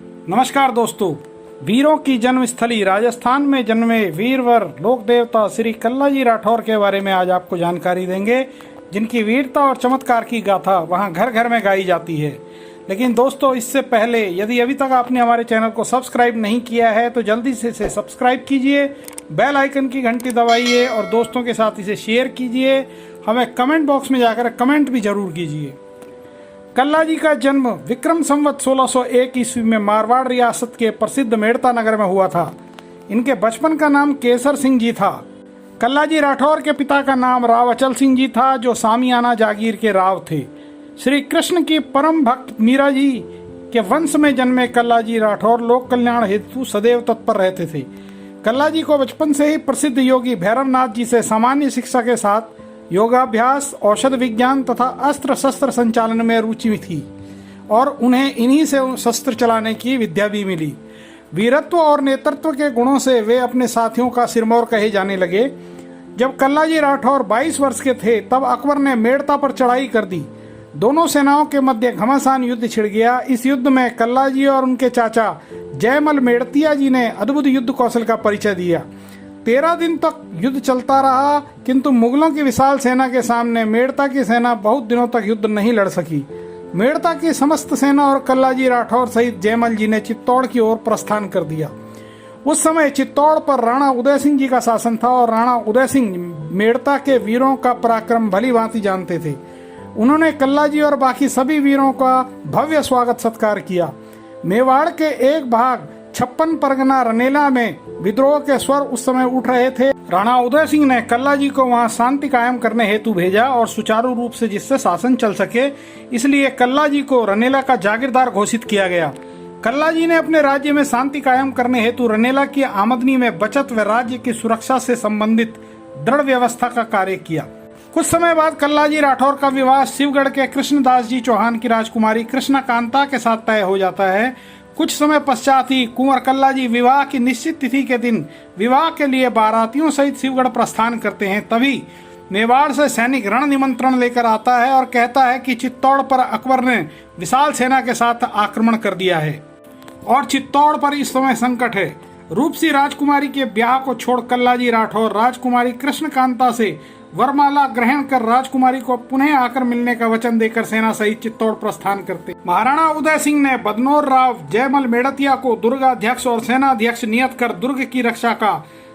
नमस्कार दोस्तों, वीरों की जन्मस्थली राजस्थान में जन्मे वीरवर लोक देवता श्री कल्लाजी राठौर के बारे में आज आपको जानकारी देंगे, जिनकी वीरता और चमत्कार की गाथा वहां घर घर में गाई जाती है। लेकिन दोस्तों, इससे पहले यदि अभी तक आपने हमारे चैनल को सब्सक्राइब नहीं किया है तो जल्दी से इसे सब्सक्राइब कीजिए, बेल आइकन की घंटी दबाइए और दोस्तों के साथ इसे शेयर कीजिए। हमें कमेंट बॉक्स में जाकर कमेंट भी जरूर कीजिए। कल्लाजी का जन्म विक्रम संवत 1601 ईस्वी में मारवाड़ रियासत के प्रसिद्ध मेड़ता नगर में हुआ था। इनके बचपन का नाम केसर सिंह जी था। कल्लाजी राठौर के पिता का नाम राव अचल सिंह जी था, जो सामियाना जागीर के राव थे। श्री कृष्ण की परम भक्त मीरा जी के वंश में जन्मे कल्लाजी राठौर लोक कल्याण हेतु सदैव तत्पर रहते थे। कल्लाजी को बचपन से ही प्रसिद्ध योगी भैरवनाथ जी से सामान्य शिक्षा के साथ योगाभ्यास, औषध विज्ञान तथा अस्त्र शस्त्र संचालन में रुचि थी और उन्हें इन्हीं से शस्त्र चलाने की विद्या भी मिली। वीरत्व और नेतृत्व के गुणों से वे अपने साथियों का सिरमौर कहे जाने लगे। जब कल्लाजी राठौर 22 वर्ष के थे तब अकबर ने मेड़ता पर चढ़ाई कर दी। दोनों सेनाओं के मध्य घमासान युद्ध छिड़ गया। इस युद्ध में कल्लाजी और उनके चाचा जयमल मेड़तिया जी ने अद्भुत युद्ध कौशल का परिचय दिया। 13 दिन तक युद्ध चलता रहा, किंतु मुगलों की विशाल सेना के सामने मेड़ता की सेना बहुत दिनों तक युद्ध नहीं लड़ सकी। मेड़ता की समस्त सेना और कल्लाजी राठौर सहित जयमल जी ने चित्तौड़ की ओर प्रस्थान कर दिया। उस समय चित्तौड़ पर राणा उदय सिंह जी का शासन था और राणा उदय सिंह मेड़ता के वीरों का पराक्रम भली भांति जानते थे। उन्होंने कल्लाजी और बाकी सभी वीरों का भव्य स्वागत सत्कार किया। मेवाड़ के एक भाग 56 परगना रनेला में विद्रोह के स्वर उस समय उठ रहे थे। राणा उदय सिंह ने कल्लाजी को वहां शांति कायम करने हेतु भेजा और सुचारू रूप से जिससे शासन चल सके, इसलिए कल्लाजी को रनेला का जागीरदार घोषित किया गया। कल्लाजी ने अपने राज्य में शांति कायम करने हेतु रनेला की आमदनी में बचत व राज्य की सुरक्षा से संबंधित दृढ़ व्यवस्था का कार्य किया। कुछ समय बाद कल्लाजी राठौर का विवाह शिवगढ़ के कृष्णदास जी चौहान की राजकुमारी कृष्णकांता के साथ तय हो जाता है। कुछ समय पश्चात ही कुंवर कल्लाजी विवाह की निश्चित तिथि के दिन विवाह के लिए बारातियों सहित शिवगढ़ प्रस्थान करते हैं। तभी मेवाड़ से सैनिक रण निमंत्रण लेकर आता है और कहता है कि चित्तौड़ पर अकबर ने विशाल सेना के साथ आक्रमण कर दिया है और चित्तौड़ पर इस समय संकट है। रूपसी राजकुमारी के ब्याह को छोड़ कल्लाजी राठौर राजकुमारी कृष्णकांता से वरमाला ग्रहण कर राजकुमारी को पुनः आकर मिलने का वचन देकर सेना सहित चित्तौड़ प्रस्थान करते। महाराणा उदय सिंह ने बदनौर राव जयमल मेड़तिया को दुर्गाध्यक्ष और सेनाध्यक्ष नियत कर दुर्ग की रक्षा का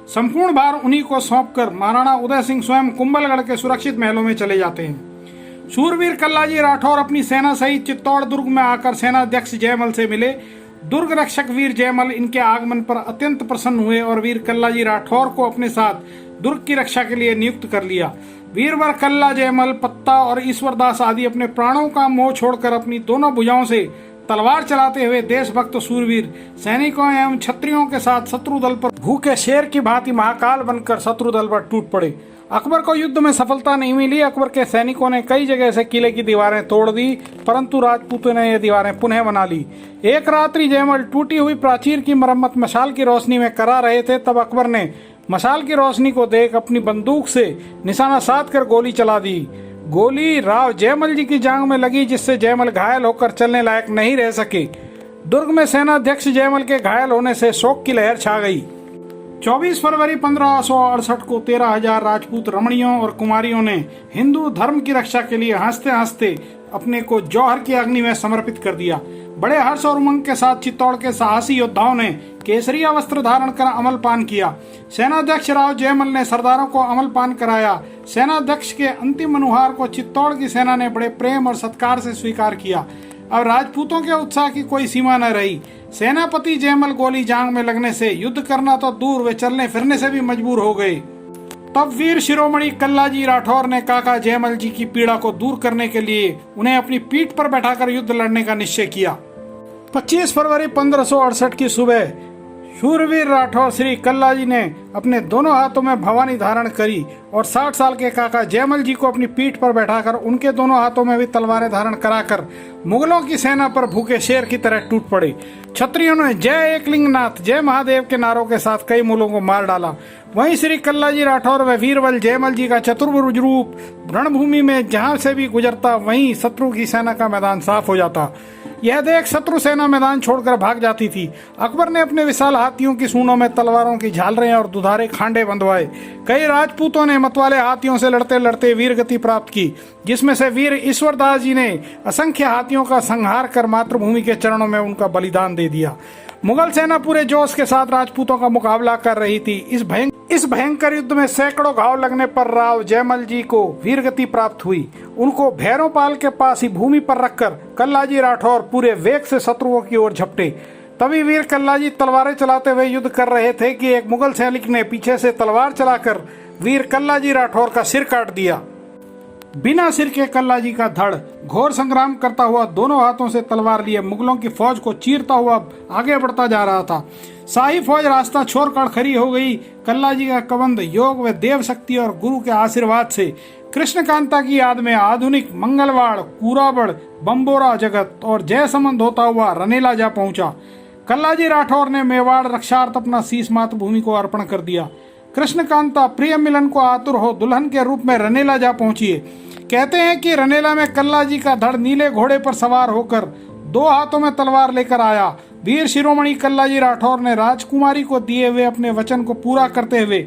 संपूर्ण भार उन्हीं को सौंपकर महाराणा उदय सिंह स्वयं कुंभलगढ़ के सुरक्षित महलों में चले जाते हैं। शूरवीर कल्लाजी राठौर अपनी सेना सहित चित्तौड़ दुर्ग में आकर सेनाध्यक्ष जयमल से मिले। दुर्ग रक्षक वीर जयमल इनके आगमन पर अत्यंत प्रसन्न हुए और वीर कल्लाजी राठौर को अपने साथ दुर्ग की रक्षा के लिए नियुक्त कर लिया। वीरवर कल्ला, जयमल, पत्ता और ईश्वरदास आदि अपने प्राणों का मोह छोड़कर अपनी दोनों भुजाओं से तलवार चलाते हुए देशभक्त सूरवीर सैनिकों एवं क्षत्रियों के साथ शत्रु दल पर भूखे शेर की भांति महाकाल बनकर शत्रु दल पर टूट पड़े। अकबर को युद्ध में सफलता नहीं मिली। अकबर के सैनिकों ने कई जगह से किले की दीवारें तोड़ दी, परंतु राजपूतों ने ये दीवारें पुनः बना ली। एक रात्रि जयमल टूटी हुई प्राचीर की मरम्मत मशाल की रोशनी में करा रहे थे। तब अकबर ने मशाल की रोशनी को देख अपनी बंदूक से निशाना साध कर गोली चला दी। गोली राव जयमल जी की जांघ में लगी, जिससे जयमल घायल होकर चलने लायक नहीं रह सके। दुर्ग में सेनाध्यक्ष जयमल के घायल होने से शोक की लहर छा गई। 24 फरवरी 1568 को 13,000 राजपूत रमणियों और कुमारियों ने हिंदू धर्म की रक्षा के लिए हंसते हंसते अपने को जौहर की अग्नि में समर्पित कर दिया। बड़े हर्ष और उमंग के साथ चित्तौड़ के साहसी योद्धाओं ने केसरिया वस्त्र धारण कर अमलपान किया। सेनाध्यक्ष राव जयमल ने सरदारों को अमलपान कराया। सेनाध्यक्ष के अंतिम अनुहार को चित्तौड़ की सेना ने बड़े प्रेम और सत्कार से स्वीकार किया। अब राजपूतों के उत्साह की कोई सीमा न रही। सेनापति जयमल गोली जांघ में लगने से युद्ध करना तो दूर, वे चलने फिरने से भी मजबूर हो गए। तब वीर शिरोमणि कल्लाजी राठौर ने काका जयमल जी की पीड़ा को दूर करने के लिए उन्हें अपनी पीठ पर बैठाकर युद्ध लड़ने का निश्चय किया। 25 फरवरी 1568 की सुबह शूरवीर राठौर श्री कल्लाजी ने अपने दोनों हाथों में भवानी धारण करी और 60 साल के काका जयमल जी को अपनी पीठ पर बैठाकर उनके दोनों हाथों में भी तलवारें धारण कराकर मुगलों की सेना पर भूखे शेर की तरह टूट पड़े। क्षत्रियों ने जय एकलिंगनाथ, जय महादेव के नारों के साथ कई मुगलों को मार डाला। वहीं श्री कल्लाजी राठौर व वीरबल जयमल जी का चतुर्भुज रूप रणभूमि में जहां से भी गुजरता वहीं शत्रु की सेना का मैदान साफ हो जाता। यह देख शत्रु सेना मैदान छोड़कर भाग जाती थी। अकबर ने अपने विशाल हाथियों की सूंडों में तलवारों की झालरें और दुधारे खांडे बंधवाए। कई राजपूतों ने मतवाले हाथियों से लड़ते लड़ते वीर गति प्राप्त की, जिसमें से वीर ईश्वरदास जी ने असंख्य हाथियों का संहार कर मातृभूमि के चरणों में उनका बलिदान दे दिया। मुगल सेना पूरे जोश के साथ राजपूतों का मुकाबला कर रही थी। इस भयंकर युद्ध में सैकड़ों घाव लगने पर राव जयमल जी को वीरगति प्राप्त हुई। उनको भैरोपाल के पास ही भूमि पर रखकर कल्लाजी राठौर पूरे वेग से शत्रुओं की ओर झपटे। तभी वीर कल्लाजी तलवारें चलाते हुए युद्ध कर रहे थे कि एक मुगल सैनिक ने पीछे से तलवार चलाकर वीर कल्लाजी राठौर का सिर काट दिया। बिना सिर के कल्लाजी का धड़ घोर संग्राम करता हुआ दोनों हाथों से तलवार लिए मुगलों की फौज को चीरता हुआ आगे बढ़ता जा रहा था। शाही फौज रास्ता छोड़कर खड़ी हो गई। कल्लाजी का कबंध योग व देव शक्ति और गुरु के आशीर्वाद से कृष्णकांता की याद में आधुनिक मंगलवाड़, कूराबड़, बम्बोरा जगत और जयसमंद होता हुआ रनेला जा पहुंचा। कल्लाजी राठौर ने मेवाड़ रक्षार्थ अपना शीश मातृभूमि को अर्पण कर दिया। कृष्णकांता प्रिय मिलन को आतुर हो दुल्हन के रूप में रनेला जा पहुंची। कहते हैं कि रनेला में कल्लाजी का धड़ नीले घोड़े पर सवार होकर दो हाथों में तलवार लेकर आया। वीर शिरोमणि कल्लाजी राठौर ने राजकुमारी को दिए हुए अपने वचन को पूरा करते हुए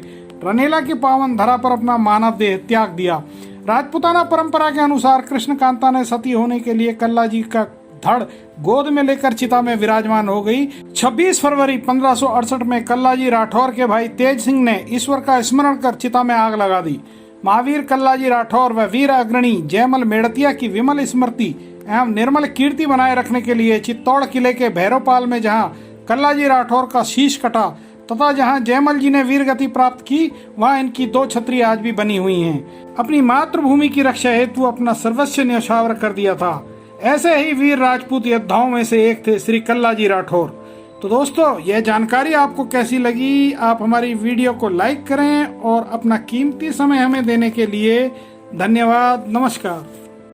रनेला की पावन धरा पर अपना मानव देह त्याग दिया। राजपूताना परंपरा के अनुसार कृष्णकांता ने सती होने के लिए कल्लाजी का धड़ गोद में लेकर चिता में विराजमान हो गई। 26 फरवरी 1568 में कल्लाजी राठौर के भाई तेज सिंह ने ईश्वर का स्मरण कर चिता में आग लगा दी। महावीर कल्लाजी राठौर व वीर अग्रणी जयमल मेड़तिया की विमल स्मृति एवं निर्मल कीर्ति बनाए रखने के लिए चित्तौड़ किले के भैरवपाल में जहां कल्लाजी राठौर का शीश कटा तथा जहां जयमल जी ने वीर गति प्राप्त की, वहां इनकी 2 छतरी आज भी बनी हुई हैं। अपनी मातृभूमि की रक्षा हेतु अपना सर्वस्व न्यौछावर कर दिया था। ऐसे ही वीर राजपूत योद्धाओं में से एक थे श्री कल्लाजी राठौर। तो दोस्तों, यह जानकारी आपको कैसी लगी? आप हमारी वीडियो को लाइक करें और अपना कीमती समय हमें देने के लिए धन्यवाद। नमस्कार।